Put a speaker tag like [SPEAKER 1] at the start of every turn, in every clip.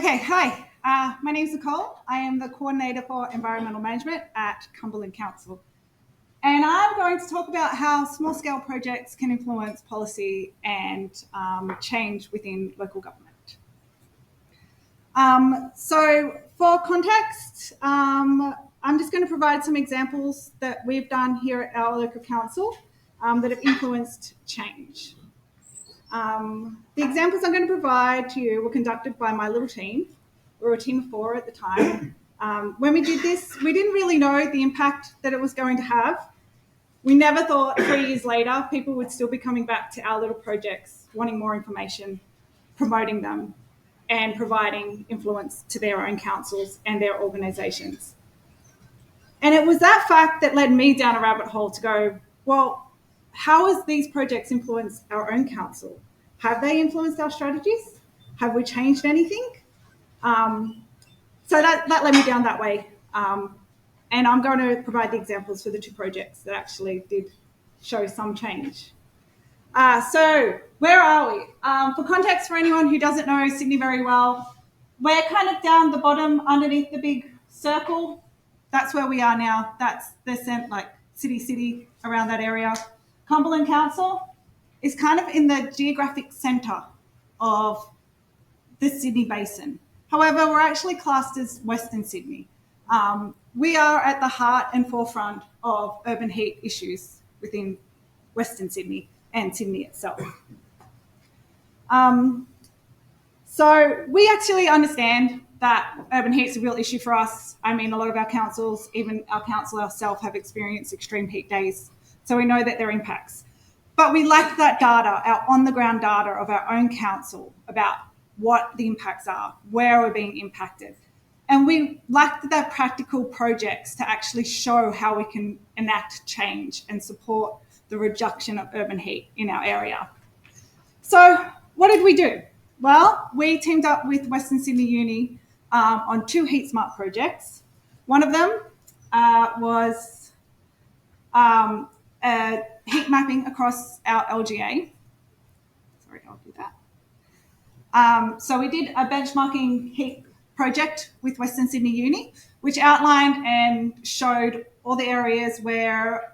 [SPEAKER 1] Okay, hi. My name is Nicole. I am the Coordinator for Environmental Management at Cumberland Council. And I'm going to talk about how small-scale projects can influence policy and change within local government. So for context, I'm just going to provide some examples that we've done here at our local council that have influenced change. The examples I'm going to provide to you were conducted by my little team. We were a team of 4 at the time. When we did this, we didn't really know the impact that it was going to have. We never thought 3 years later people would still be coming back to our little projects, wanting more information, promoting them, and providing influence to their own councils and their organisations. And it was that fact that led me down a rabbit hole to go, well, how has these projects influenced our own council? Have they influenced our strategies? Have we changed anything? So that led me down that way. And I'm going to provide the examples for the 2 projects that actually did show some change. So where are we? For context, for anyone who doesn't know Sydney very well, we're kind of down the bottom underneath the big circle. That's where we are now. That's the city around that area. Cumberland Council is kind of in the geographic centre of the Sydney Basin. However, we're actually classed as Western Sydney. We are at the heart and forefront of urban heat issues within Western Sydney and Sydney itself. So we actually understand that urban heat is a real issue for us. I mean, a lot of our councils, even our council ourselves, have experienced extreme heat days. So we know that there are impacts. But we lack that data, our on-the-ground data of our own council about what the impacts are, where we're being impacted. And we lack the practical projects to actually show how we can enact change and support the reduction of urban heat in our area. So what did we do? Well, we teamed up with Western Sydney Uni on 2 heat smart projects. One of them was heat mapping across our LGA. Sorry, I'll do that. So we did a benchmarking heat project with Western Sydney Uni, which outlined and showed all the areas where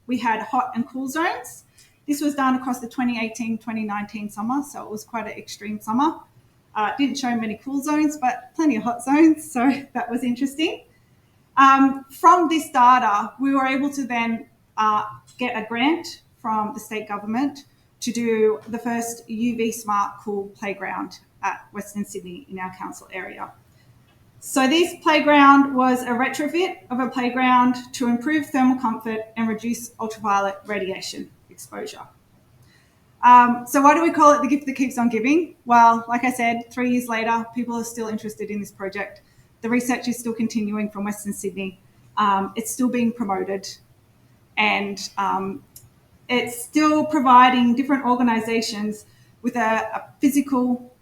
[SPEAKER 1] we had hot and cool zones. This was done across the 2018-2019 summer, so it was quite an extreme summer. Didn't show many cool zones, but plenty of hot zones, so that was interesting. From this data, we were able to then get a grant from the state government to do the first UV smart cool playground at Western Sydney in our council area. So this playground was a retrofit of a playground to improve thermal comfort and reduce ultraviolet radiation exposure. So why do we call it the gift that keeps on giving? Well, like I said, 3 years later, people are still interested in this project. The research is still continuing from Western Sydney. It's still being promoted, and it's still providing different organisations with a physical,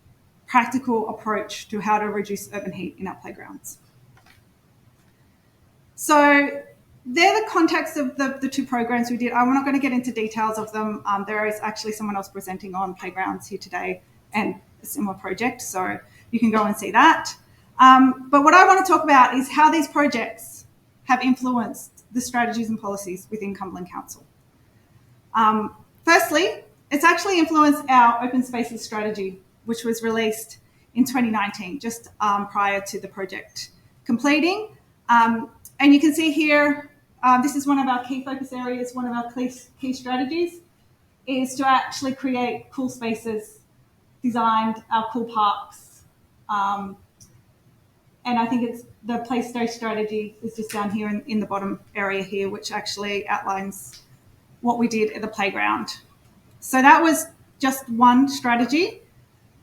[SPEAKER 1] practical approach to how to reduce urban heat in our playgrounds. So they're the context of the 2 programs we did. I'm not going to get into details of them. There is actually someone else presenting on playgrounds here today and a similar project, so you can go and see that. But what I want to talk about is how these projects have influenced the strategies and policies within Cumberland Council. Firstly, it's actually influenced our open spaces strategy, which was released in 2019, just prior to the project completing. And you can see here, this is one of our key focus areas, one of our key strategies, is to actually create cool spaces, designed our cool parks. And I think it's the place stay strategy is just down here in the bottom area here, which actually outlines what we did at the playground. So that was just one strategy.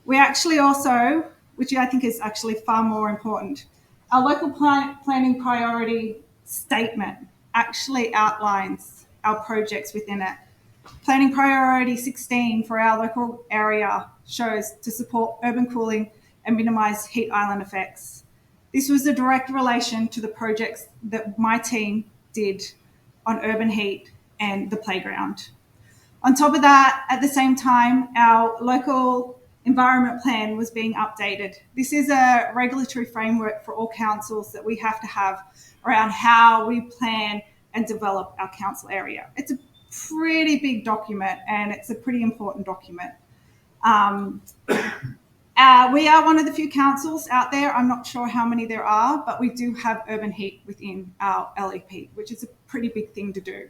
[SPEAKER 1] We actually also, which I think is actually far more important, our local planning priority statement actually outlines our projects within it. Planning priority 16 for our local area shows to support urban cooling and minimise heat island effects. This was a direct relation to the projects that my team did on urban heat and the playground. On top of that, at the same time, our local environment plan was being updated. This is a regulatory framework for all councils that we have to have around how we plan and develop our council area. It's a pretty big document and it's a pretty important document. We are one of the few councils out there. I'm not sure how many there are, but we do have urban heat within our LEP, which is a pretty big thing to do.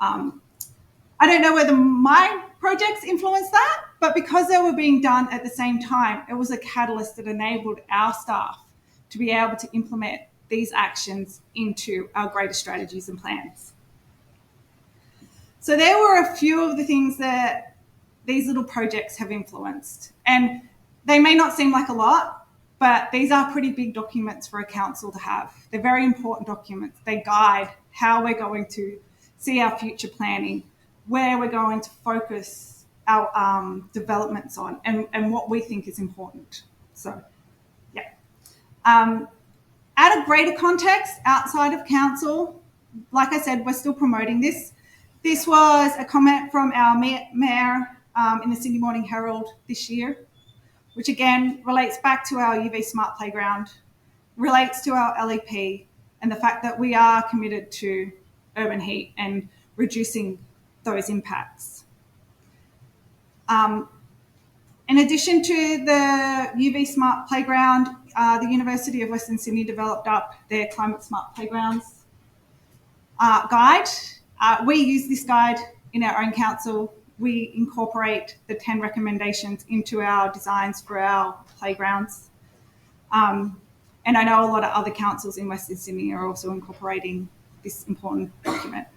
[SPEAKER 1] I don't know whether my projects influenced that, but because they were being done at the same time, it was a catalyst that enabled our staff to be able to implement these actions into our greater strategies and plans. So there were a few of the things that these little projects have influenced. And they may not seem like a lot, but these are pretty big documents for a council to have. They're very important documents. They guide how we're going to see our future planning, where we're going to focus our developments on, and what we think is important. So, yeah. At a greater context, outside of council, like I said, we're still promoting this. This was a comment from our mayor in the Sydney Morning Herald this year, which again relates back to our UV Smart Playground, relates to our LEP, and the fact that we are committed to urban heat and reducing those impacts. In addition to the UV Smart Playground, the University of Western Sydney developed up their Climate Smart Playgrounds guide. We use this guide in our own council. We incorporate the 10 recommendations into our designs for our playgrounds. And I know a lot of other councils in Western Sydney are also incorporating this important document.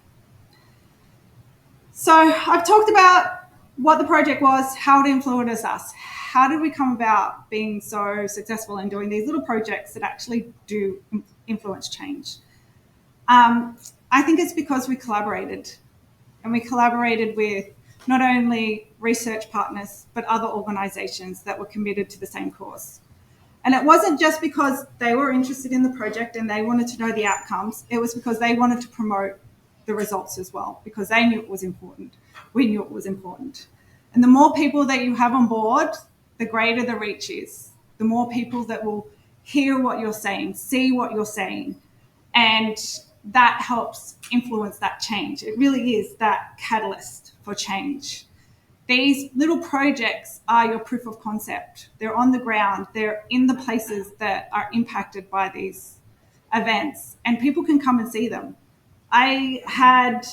[SPEAKER 1] So I've talked about what the project was, how it influenced us. How did we come about being so successful in doing these little projects that actually do influence change? I think it's because we collaborated. And we collaborated with not only research partners, but other organisations that were committed to the same cause. And it wasn't just because they were interested in the project and they wanted to know the outcomes. It was because they wanted to promote the results as well, because they knew it was important. We knew it was important. And the more people that you have on board, the greater the reach is. The more people that will hear what you're saying, see what you're saying, and that helps influence that change. It really is that catalyst for change. These little projects are your proof of concept. They're on the ground. They're in the places that are impacted by these events, and people can come and see them. I had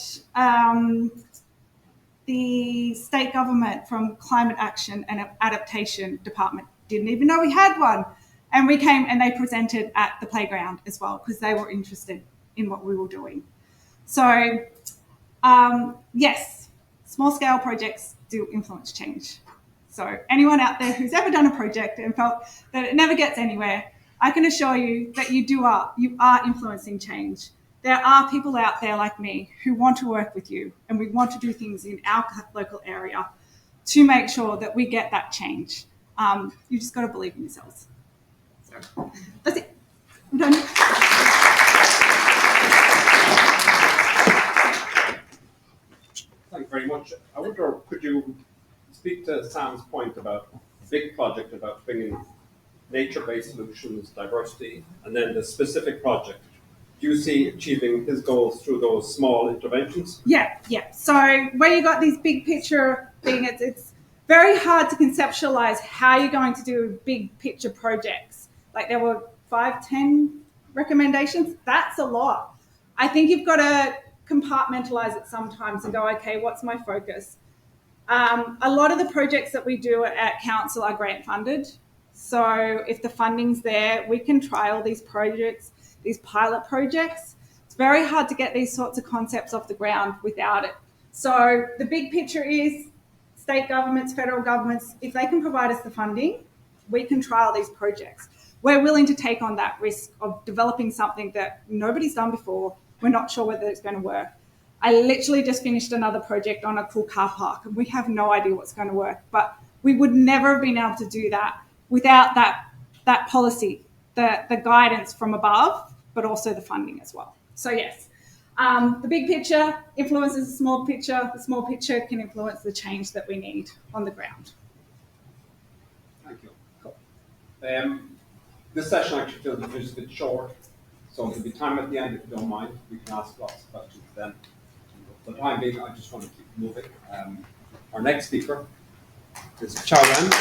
[SPEAKER 1] the state government from Climate Action and Adaptation Department didn't even know we had one. And we came and they presented at the playground as well because they were interested in what we were doing. So, yes, small scale projects do influence change. So anyone out there who's ever done a project and felt that it never gets anywhere, I can assure you that you are influencing change. There are people out there like me who want to work with you, and we want to do things in our local area to make sure that we get that change. You just got to believe in yourselves. So that's it. I'm done.
[SPEAKER 2] Thanks very much. I wonder, could you speak to Sam's point about a big project about bringing nature-based solutions, diversity, and then the specific project? Do you see achieving his goals through those small interventions?
[SPEAKER 1] Yeah. So where you got these big picture thing, it's very hard to conceptualize how you're going to do big picture projects. Like there were 5-10 recommendations. That's a lot. I think you've got to compartmentalize it sometimes and go, okay, what's my focus? A lot of the projects that we do at council are grant funded. So if the funding's there, we can trial these projects, these pilot projects. It's very hard to get these sorts of concepts off the ground without it. So the big picture is state governments, federal governments, if they can provide us the funding, we can trial these projects. We're willing to take on that risk of developing something that nobody's done before. We're not sure whether it's going to work. I literally just finished another project on a cool car park, and we have no idea what's going to work. But we would never have been able to do that without that policy, the guidance from above, but also the funding as well. So yes, the big picture influences the small picture. The small picture can influence the change that we need on the ground.
[SPEAKER 2] Thank you. This session actually feels a bit short, so there'll be time at the end if you don't mind. We can ask lots of questions then. For the time being, I just want to keep moving. Our next speaker is Cumberland.